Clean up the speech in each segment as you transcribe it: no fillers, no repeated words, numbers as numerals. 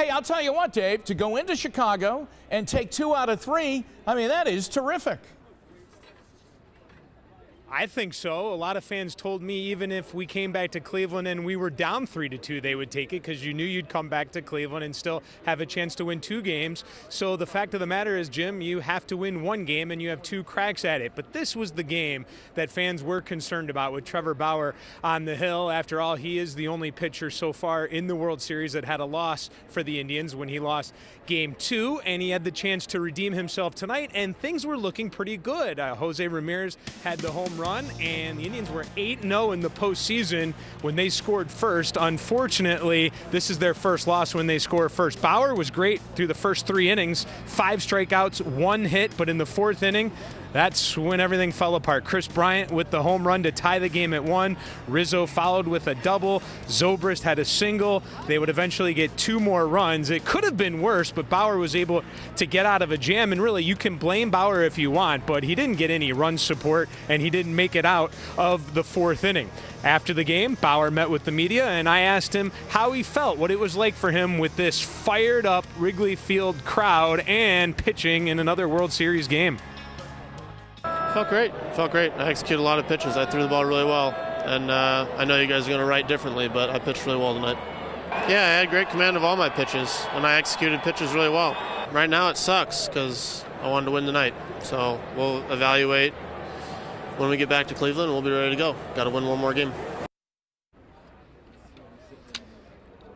Hey, I'll tell you what, Dave, to go into Chicago and take 2 out of 3, I mean, that is terrific. I think so. A lot of fans told me even if we came back to Cleveland and we were down 3-2, they would take it because you knew you'd come back to Cleveland and still have a chance to win 2 games. So the fact of the matter is, Jim, you have to win 1 game and you have 2 cracks at it. But this was the game that fans were concerned about with Trevor Bauer on the hill. After all, he is the only pitcher so far in the World Series that had a loss for the Indians when he lost Game 2, and he had the chance to redeem himself tonight, and things were looking pretty good. Jose Ramirez had the home run, and the Indians were 8-0 in the postseason when they scored first. Unfortunately, this is their first loss when they score first. Bauer was great through the first 3 innings, 5 strikeouts, 1 hit, but in the 4th inning, that's when everything fell apart. Chris Bryant with the home run to tie the game at 1. Rizzo followed with a double. Zobrist had a single. They would eventually get 2 more runs. It could have been worse, but Bauer was able to get out of a jam. And really, you can blame Bauer if you want, but he didn't get any run support, and he didn't make it out of the 4th inning. After the game, Bauer met with the media, and I asked him how he felt, what it was like for him with this fired-up Wrigley Field crowd and pitching in another World Series game. Felt great. I executed a lot of pitches. I threw the ball really well. And I know you guys are going to write differently, but I pitched really well tonight. Yeah, I had great command of all my pitches, and I executed pitches really well. Right now it sucks because I wanted to win tonight. So we'll evaluate when we get back to Cleveland, and we'll be ready to go. Got to win 1 more game.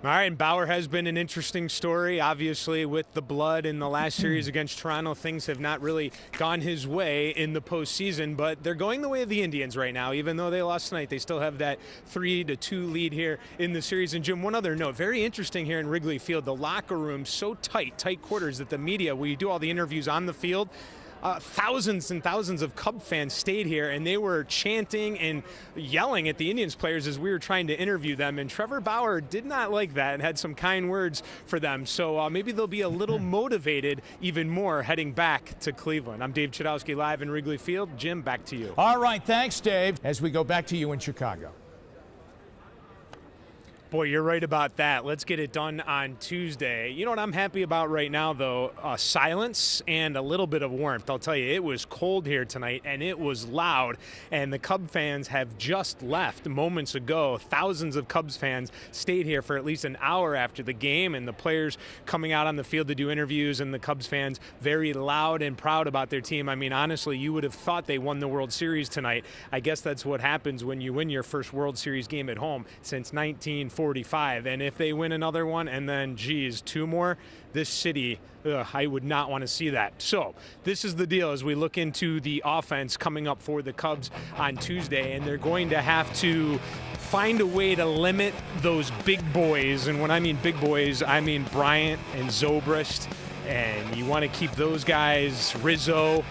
All right, and Bauer has been an interesting story. Obviously, with the blood in the last series against Toronto, things have not really gone his way in the postseason, but they're going the way of the Indians right now. Even though they lost tonight, they still have that 3-2 lead here in the series. And Jim, one other note, very interesting here in Wrigley Field, the locker room so tight quarters that the media, where you do all the interviews on the field, thousands and thousands of Cub fans stayed here, and they were chanting and yelling at the Indians players as we were trying to interview them. And Trevor Bauer did not like that and had some kind words for them. So maybe they'll be a little motivated even more heading back to Cleveland. I'm Dave Chudowski, live in Wrigley Field. Jim, back to you. All right, thanks, Dave. As we go back to you in Chicago. Boy, you're right about that. Let's get it done on Tuesday. You know what I'm happy about right now, though? Silence and a little bit of warmth. I'll tell you, it was cold here tonight, and it was loud. And the Cub fans have just left moments ago. Thousands of Cubs fans stayed here for at least an hour after the game, and the players coming out on the field to do interviews, and the Cubs fans very loud and proud about their team. I mean, honestly, you would have thought they won the World Series tonight. I guess that's what happens when you win your first World Series game at home since 1945. And if they win another one and then, geez, 2 more, this city, I would not want to see that. So this is the deal as we look into the offense coming up for the Cubs on Tuesday, and they're going to have to find a way to limit those big boys. And when I mean big boys, I mean Bryant and Zobrist, and you want to keep those guys, Rizzo,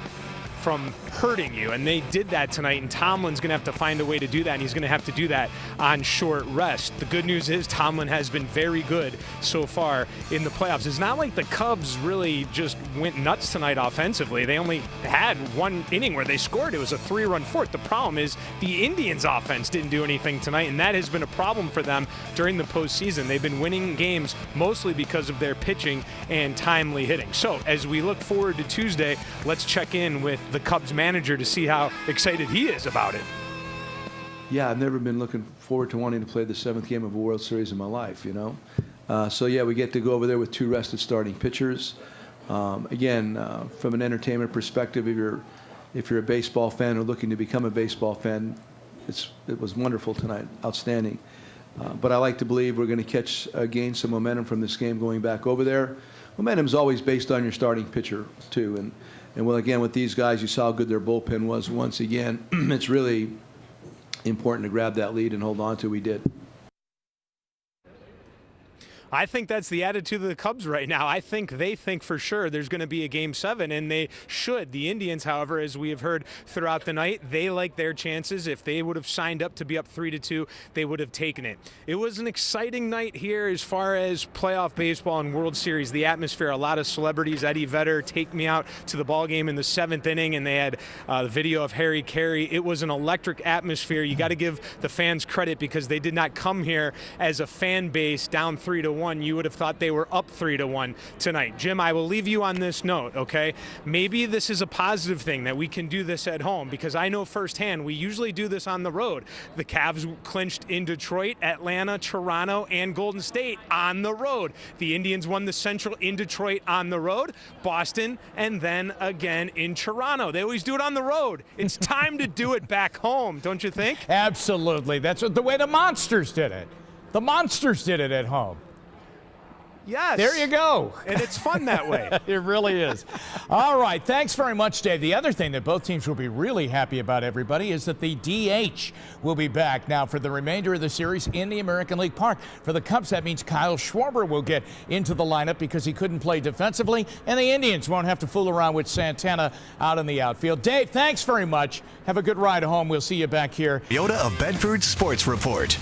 from hurting you, and they did that tonight, and Tomlin's going to have to find a way to do that, and he's going to have to do that on short rest. The good news is Tomlin has been very good so far in the playoffs. It's not like the Cubs really just went nuts tonight offensively. They only had 1 inning where they scored. It was a 3-run fourth. The problem is the Indians' offense didn't do anything tonight, and that has been a problem for them during the postseason. They've been winning games mostly because of their pitching and timely hitting. So as we look forward to Tuesday, let's check in with the Cubs manager to see how excited he is about it. Yeah, I've never been looking forward to wanting to play the 7th game of a World Series in my life, you know. So yeah, we get to go over there with 2 rested starting pitchers. Again, from an entertainment perspective, if you're a baseball fan or looking to become a baseball fan, it was wonderful tonight, outstanding. But I like to believe we're going to gain some momentum from this game going back over there. Momentum is always based on your starting pitcher too, and well, again, with these guys, you saw how good their bullpen was once again. It's really important to grab that lead and hold on to. We did. I think that's the attitude of the Cubs right now. I think they think for sure there's going to be a Game 7, and they should. The Indians, however, as we have heard throughout the night, they like their chances. If they would have signed up to be up 3-2, they would have taken it. It was an exciting night here as far as playoff baseball and World Series. The atmosphere, a lot of celebrities. Eddie Vedder, take me out to the ball game in the 7th inning, and they had the video of Harry Carey. It was an electric atmosphere. You got to give the fans credit because they did not come here as a fan base down 3-1. 3-1, you would have thought they were up 3-1 tonight. Jim, I will leave you on this note, okay? Maybe this is a positive thing that we can do this at home, because I know firsthand we usually do this on the road. The Cavs clinched in Detroit, Atlanta, Toronto, and Golden State on the road. The Indians won the Central in Detroit on the road, Boston, and then again in Toronto. They always do it on the road. It's time to do it back home, don't you think? Absolutely. That's the way the Monsters did it. The Monsters did it at home. Yes. There you go. And it's fun that way. It really is. All right. Thanks very much, Dave. The other thing that both teams will be really happy about, everybody, is that the DH will be back now for the remainder of the series in the American League Park. For the Cubs, that means Kyle Schwarber will get into the lineup because he couldn't play defensively, and the Indians won't have to fool around with Santana out in the outfield. Dave, thanks very much. Have a good ride home. We'll see you back here. Yoda of Bedford Sports Report.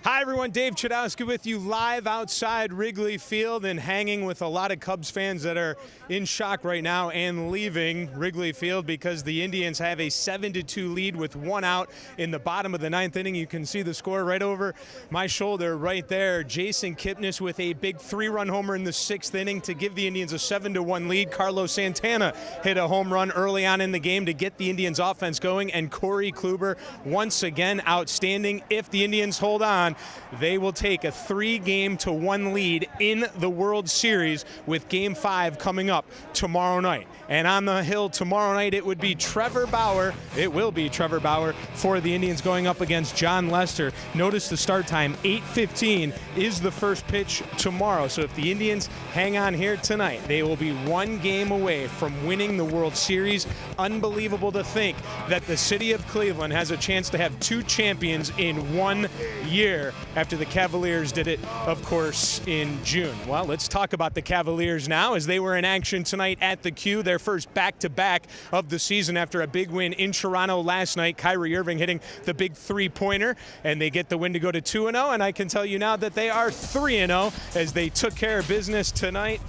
Hi, everyone. Dave Chudowski with you live outside Wrigley Field and hanging with a lot of Cubs fans that are in shock right now and leaving Wrigley Field because the Indians have a 7-2 lead with 1 out in the bottom of the 9th inning. You can see the score right over my shoulder right there. Jason Kipnis with a big 3-run homer in the 6th inning to give the Indians a 7-1 lead. Carlos Santana hit a home run early on in the game to get the Indians offense going, and Corey Kluber once again outstanding. If the Indians hold on, they will take a 3-1 lead in the World Series with Game 5 coming up tomorrow night. And on the hill tomorrow night, it would be Trevor Bauer. It will be Trevor Bauer for the Indians going up against John Lester. Notice the start time, 8:15 is the first pitch tomorrow. So if the Indians hang on here tonight, they will be 1 game away from winning the World Series. Unbelievable to think that the city of Cleveland has a chance to have 2 champions in 1 year after the Cavaliers did it, of course, in June. Well, let's talk about the Cavaliers now, as they were in action tonight at the Q, their first back-to-back of the season after a big win in Toronto last night. Kyrie Irving hitting the big 3-pointer, and they get the win to go to 2-0, and I can tell you now that they are 3-0 as they took care of business tonight.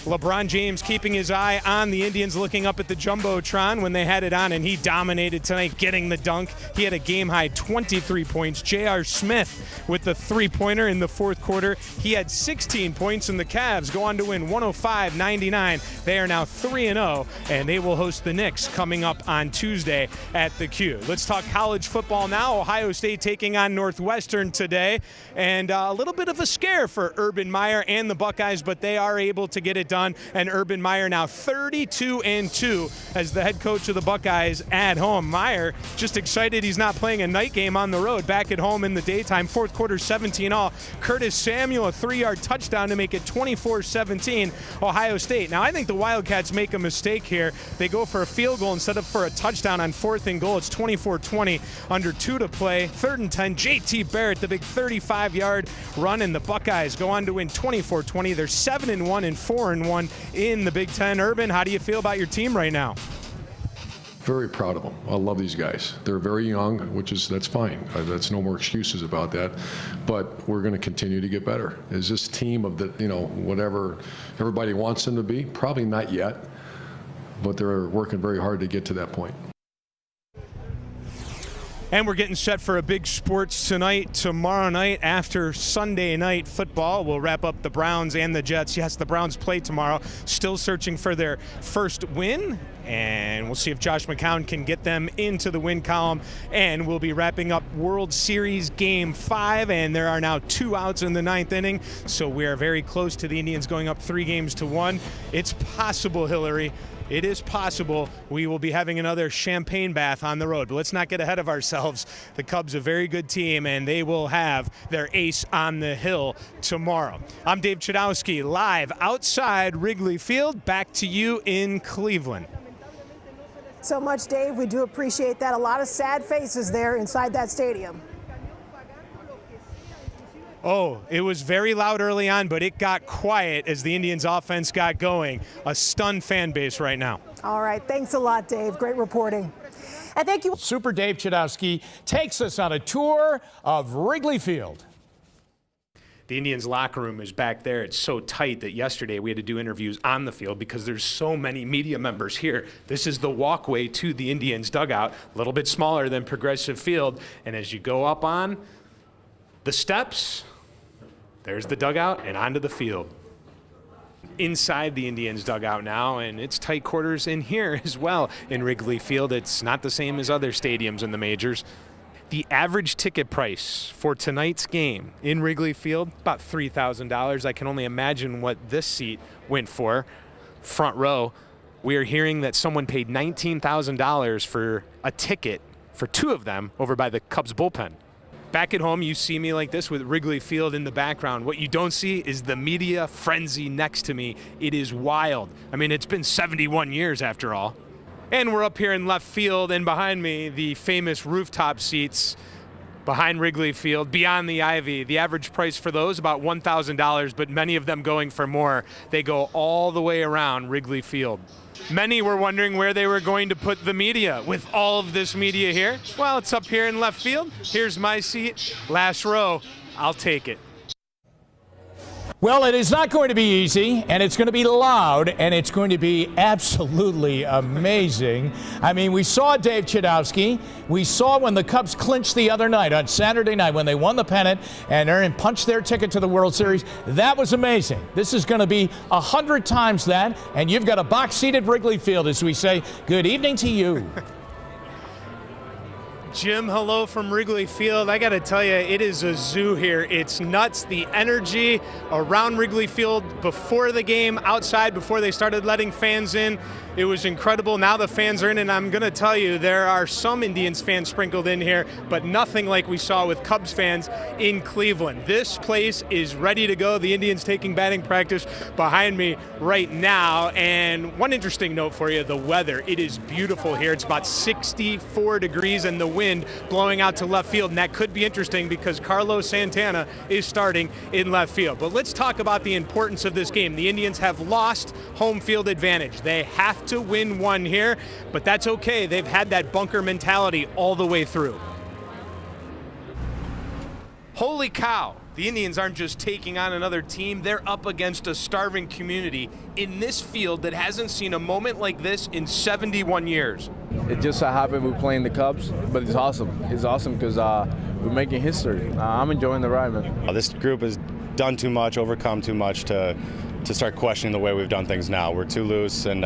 LeBron James keeping his eye on the Indians, looking up at the Jumbotron when they had it on, and he dominated tonight, getting the dunk. He had a game-high 23 points. J.R. Smith with the 3-pointer in the 4th quarter. He had 16 points, and the Cavs go on to win 105-99. They are now 3-0, and they will host the Knicks coming up on Tuesday at the Q. Let's talk college football now. Ohio State taking on Northwestern today, and a little bit of a scare for Urban Meyer and the Buckeyes, but they are able to get it done, and Urban Meyer now 32-2 as the head coach of the Buckeyes at home. Meyer just excited he's not playing a night game on the road, back at home in the daytime. 4th quarter, 17-all. Curtis Samuel, a 3-yard touchdown to make it 24-17 Ohio State. Now, I think the Wildcats make a mistake here. They go for a field goal instead of for a touchdown on 4th and goal. It's 24-20, under 2 to play. 3rd and 10, J.T. Barrett, the big 35-yard run, and the Buckeyes go on to win 24-20. They're 7-1 and 4-1 in the Big Ten. Urban, how do you feel about your team right now? Very proud of them. I love these guys. They're very young, that's fine. That's no more excuses about that. But we're going to continue to get better. Is this team of the, whatever everybody wants them to be? Probably not yet, but they're working very hard to get to that point. And we're getting set for a big sports tonight, tomorrow night after Sunday night football. We'll wrap up the Browns and the Jets. Yes, the Browns play tomorrow, still searching for their first win. And we'll see if Josh McCown can get them into the win column. And we'll be wrapping up World Series Game 5. And there are now 2 outs in the 9th inning. So we are very close to the Indians going up 3-1. It's possible, Hillary. It is possible we will be having another champagne bath on the road. But let's not get ahead of ourselves. The Cubs are a very good team, and they will have their ace on the hill tomorrow. I'm Dave Chudowski, live outside Wrigley Field. Back to you in Cleveland. So much, Dave. We do appreciate that. A lot of sad faces there inside that stadium. Oh, it was very loud early on, but it got quiet as the Indians offense got going. A stunned fan base right now. All right. Thanks a lot, Dave. Great reporting. And thank you. Super Dave Chudowski takes us on a tour of Wrigley Field. The Indians locker room is back there. It's so tight that yesterday we had to do interviews on the field because there's so many media members here. This is the walkway to the Indians dugout, a little bit smaller than Progressive Field. And as you go up on, The steps, there's the dugout, and onto the field. Inside the Indians dugout now, and it's tight quarters in here as well in Wrigley Field. It's not the same as other stadiums in the majors. The average ticket price for tonight's game in Wrigley Field, about $3,000. I can only imagine what this seat went for. Front row, we are hearing that someone paid $19,000 for a ticket for two of them over by the Cubs bullpen. Back at home, you see me like this with Wrigley Field in the background. What you don't see is the media frenzy next to me. It is wild. I mean, it's been 71 years after all. And we're up here in left field, and behind me, the famous rooftop seats behind Wrigley Field, beyond the ivy. The average price for those, about $1,000, but many of them going for more. They go all the way around Wrigley Field. Many were wondering where they were going to put the media with all of this media here. Well, it's up here in left field. Here's my seat, last row. I'll take it. Well, it is not going to be easy, and it's going to be loud, and it's going to be absolutely amazing. I mean, we saw Dave Chudowski. We saw when the Cubs clinched the other night on Saturday night when they won the pennant and punched their ticket to the World Series. That was amazing. This is going to be 100 times that, and you've got a box seat at Wrigley Field as we say good evening to you. Jim, hello from Wrigley Field. I got to tell you, it is a zoo here. It's nuts. The energy around Wrigley Field before the game, outside, before they started letting fans in, it was incredible. Now the fans are in, and I'm going to tell you, there are some Indians fans sprinkled in here, but nothing like we saw with Cubs fans in Cleveland. This place is ready to go. The Indians taking batting practice behind me right now. And one interesting note for you, the weather. It is beautiful here. It's about 64 degrees, and the wind blowing out to left field, and that could be interesting because Carlos Santana is starting in left field. But let's talk about the importance of this game. The Indians have lost home field advantage. They have to win one here, but that's okay. They've had that bunker mentality all the way through. Holy cow. The Indians aren't just taking on another team, they're up against a starving community in this field that hasn't seen a moment like this in 71 years. It just so happened we're playing the Cubs, but it's awesome. It's awesome because we're making history. I'm enjoying the ride, man. This group has done too much, overcome too much to start questioning the way we've done things now. We're too loose, and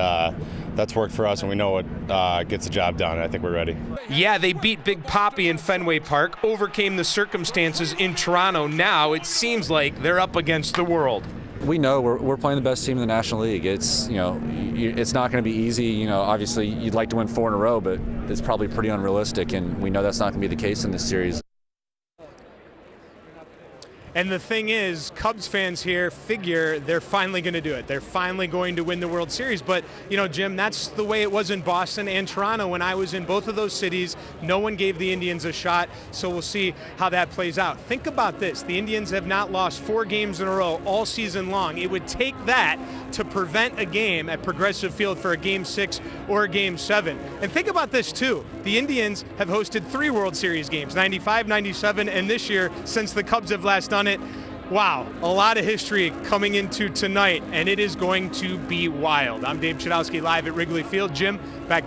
that's worked for us, and we know what gets the job done. I think we're ready. Yeah, they beat Big Papi in Fenway Park, overcame the circumstances in Toronto. Now it seems like they're up against the world. We know we're playing the best team in the National League. It's it's not going to be easy. Obviously you'd like to win 4 in a row, but it's probably pretty unrealistic, and we know that's not going to be the case in this series. And the thing is, Cubs fans here figure they're finally going to do it. They're finally going to win the World Series. But, Jim, that's the way it was in Boston and Toronto. When I was in both of those cities, no one gave the Indians a shot. So we'll see how that plays out. Think about this. The Indians have not lost 4 games in a row all season long. It would take that to prevent a game at Progressive Field for a Game 6 or a Game 7. And think about this, too. The Indians have hosted 3 World Series games, 95, 97, and this year, since the Cubs have last done it. Wow, a lot of history coming into tonight, and it is going to be wild. I'm Dave Chudowski live at Wrigley Field. Jim, back